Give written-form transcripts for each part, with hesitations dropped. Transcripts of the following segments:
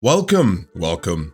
Welcome.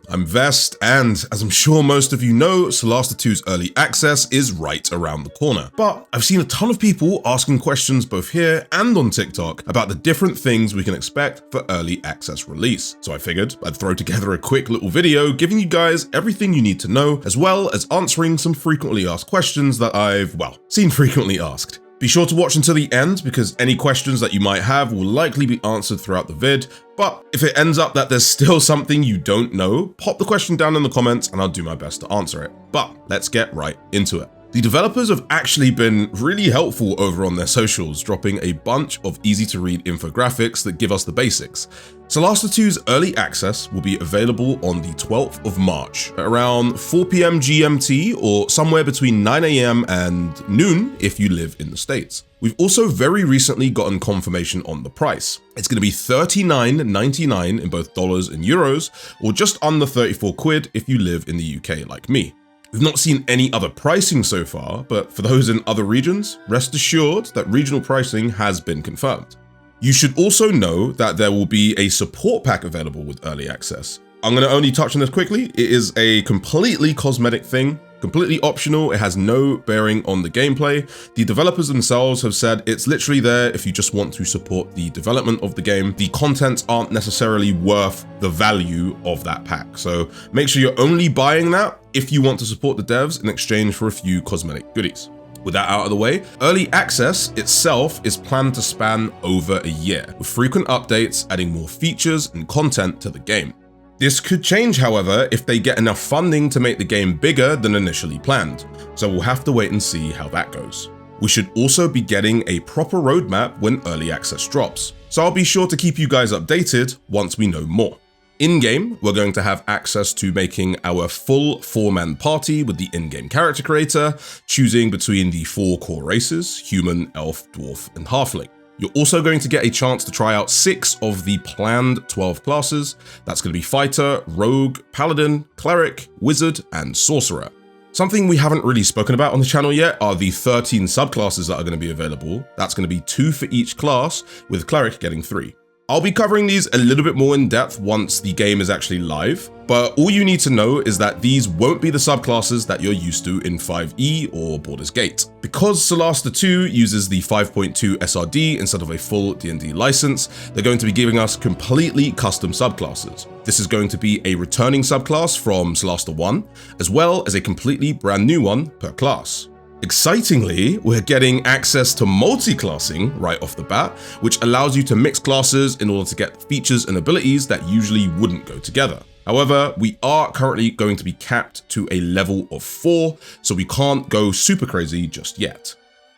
I'm Vest, and as I'm sure most of you know, Solasta II's early access is right around the corner. But I've seen a ton of people asking questions both here and on TikTok about the different things we can expect for early access release. So I figured I'd throw together a quick little video giving you guys everything you need to know, as well as answering some frequently asked questions that I've, seen frequently asked. Be sure to watch until the end because any questions that you might have will likely be answered throughout the vid, but if it ends up that there's still something you don't know, pop the question down in the comments and I'll do my best to answer it. But let's get right into it. The developers have actually been really helpful over on their socials, dropping a bunch of easy to read infographics that give us the basics. Solasta II's early access will be available on the 12th of March, at around 4 PM GMT or somewhere between 9 AM and noon if you live in the States. We've also very recently gotten confirmation on the price. It's going to be $39.99 in both dollars and euros, or just under 34 quid if you live in the UK like me. We've not seen any other pricing so far, but for those in other regions, rest assured that regional pricing has been confirmed. You should also know that there will be a support pack available with early access. I'm going to only touch on this quickly. It is a completely cosmetic thing, completely optional. It has no bearing on the gameplay. The developers themselves have said it's literally there if you just want to support the development of the game. The contents aren't necessarily worth the value of that pack. So make sure you're only buying that if you want to support the devs in exchange for a few cosmetic goodies. With that out of the way, early access itself is planned to span over a year, with frequent updates adding more features and content to the game. This could change, however, if they get enough funding to make the game bigger than initially planned, so we'll have to wait and see how that goes. We should also be getting a proper roadmap when early access drops, so I'll be sure to keep you guys updated once we know more. In-game, we're going to have access to making our full 4-man party with the in-game character creator, choosing between the 4 core races: human, elf, dwarf, and halfling. You're also going to get a chance to try out 6 of the planned 12 classes. That's going to be fighter, rogue, paladin, cleric, wizard, and sorcerer. Something we haven't really spoken about on the channel yet are the 13 subclasses that are going to be available. That's going to be 2 for each class, with cleric getting 3. I'll be covering these a little bit more in depth once the game is actually live, but all you need to know is that these won't be the subclasses that you're used to in 5e or Baldur's Gate. Because Solasta II uses the 5.2 SRD instead of a full D&D license, they're going to be giving us completely custom subclasses. This is going to be a returning subclass from Solasta I, as well as a completely brand new one per class. Excitingly, we're getting access to multi-classing right off the bat, which allows you to mix classes in order to get features and abilities that usually wouldn't go together. However, we are currently going to be capped to a level of 4, so we can't go super crazy just yet.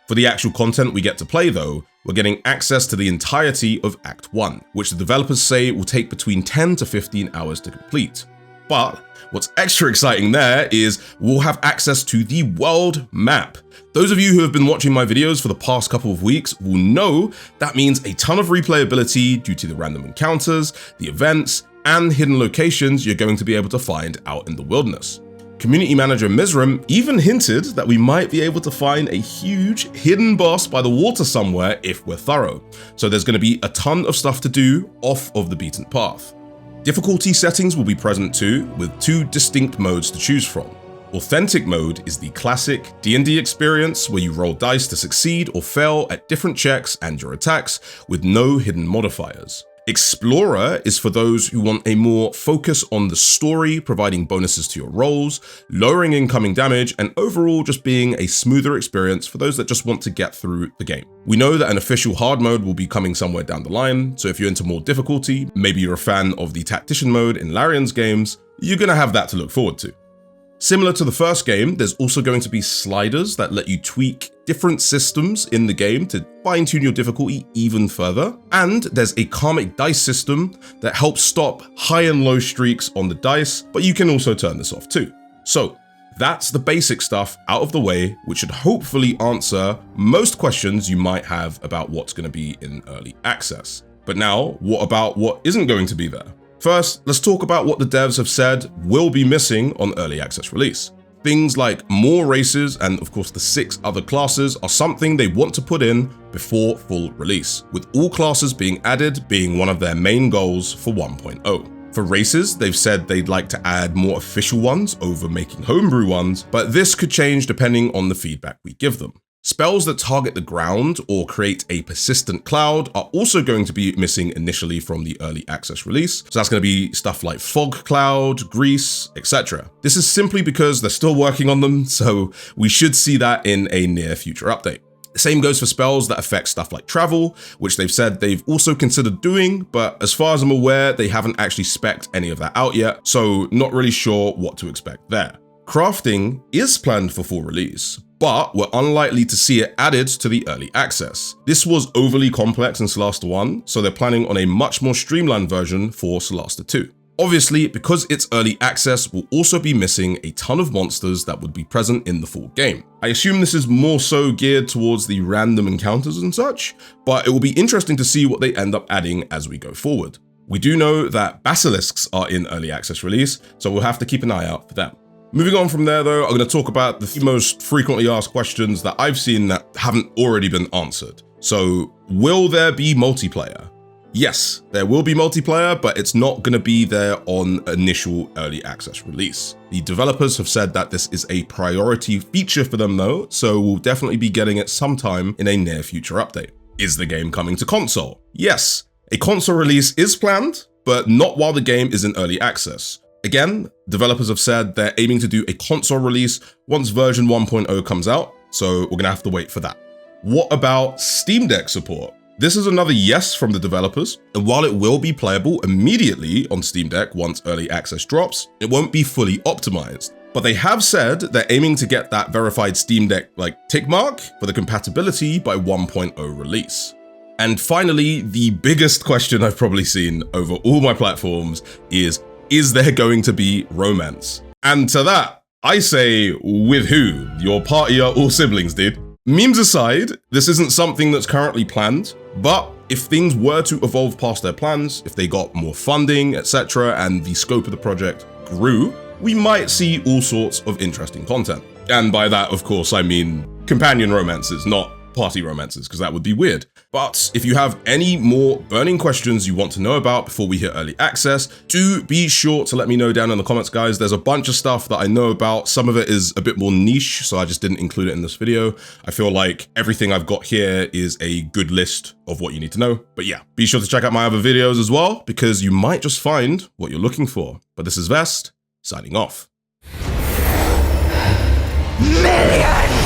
For the actual content we get to play though, we're getting access to the entirety of Act 1, which the developers say will take between 10 to 15 hours to complete. But what's extra exciting there is we'll have access to the world map. Those of you who have been watching my videos for the past couple of weeks will know that means a ton of replayability due to the random encounters, the events, and hidden locations you're going to be able to find out in the wilderness. Community manager Mizram even hinted that we might be able to find a huge hidden boss by the water somewhere if we're thorough. So there's going to be a ton of stuff to do off of the beaten path. Difficulty settings will be present too, with 2 distinct modes to choose from. Authentic mode is the classic D&D experience where you roll dice to succeed or fail at different checks and your attacks with no hidden modifiers. Explorer is for those who want a more focus on the story, providing bonuses to your rolls, lowering incoming damage, and overall just being a smoother experience for those that just want to get through the game. We know that an official hard mode will be coming somewhere down the line, so if you're into more difficulty, maybe you're a fan of the tactician mode in Larian's games, you're gonna have that to look forward to. Similar to the first game, there's also going to be sliders that let you tweak different systems in the game to fine-tune your difficulty even further. And there's a karmic dice system that helps stop high and low streaks on the dice, but you can also turn this off too. So that's the basic stuff out of the way, which should hopefully answer most questions you might have about what's going to be in early access. But now, what about what isn't going to be there? First, let's talk about what the devs have said will be missing on early access release. Things like more races and of course the 6 other classes are something they want to put in before full release, with all classes being added being one of their main goals for 1.0. For races, they've said they'd like to add more official ones over making homebrew ones, but this could change depending on the feedback we give them. Spells that target the ground or create a persistent cloud are also going to be missing initially from the early access release. So that's going to be stuff like fog cloud, grease, etc. This is simply because they're still working on them, so we should see that in a near future update. The same goes for spells that affect stuff like travel, which they've said they've also considered doing, but as far as I'm aware, they haven't actually spec'd any of that out yet, so not really sure what to expect there. Crafting is planned for full release, but we're unlikely to see it added to the early access. This was overly complex in Solasta 1, so they're planning on a much more streamlined version for Solasta 2. Obviously, because it's early access, we'll also be missing a ton of monsters that would be present in the full game. I assume this is more so geared towards the random encounters and such, but it will be interesting to see what they end up adding as we go forward. We do know that basilisks are in early access release, so we'll have to keep an eye out for them. Moving on from there though, I'm going to talk about the most frequently asked questions that I've seen that haven't already been answered. So, will there be multiplayer? Yes, there will be multiplayer, but it's not going to be there on initial early access release. The developers have said that this is a priority feature for them though, so we'll definitely be getting it sometime in a near future update. Is the game coming to console? Yes, a console release is planned, but not while the game is in early access. Again, developers have said they're aiming to do a console release once version 1.0 comes out, so we're going to have to wait for that. What about Steam Deck support? This is another yes from the developers, and while it will be playable immediately on Steam Deck once early access drops, it won't be fully optimized. But they have said they're aiming to get that verified Steam Deck tick mark for the compatibility by 1.0 release. And finally, the biggest question I've probably seen over all my platforms is there going to be romance? And to that, I say, with who? Your party are all siblings, dude. Memes aside, this isn't something that's currently planned, but if things were to evolve past their plans, if they got more funding, etc., and the scope of the project grew, we might see all sorts of interesting content. And by that, of course, I mean companion romances, not party romances, because that would be weird. But if you have any more burning questions you want to know about before we hit early access, do be sure to let me know down in the comments, guys. There's a bunch of stuff that I know about. Some of it is a bit more niche, so I just didn't include it in this video. I feel like everything I've got here is a good list of what you need to know. But yeah, be sure to check out my other videos as well, because you might just find what you're looking for. But this is Vest, signing off. Millions!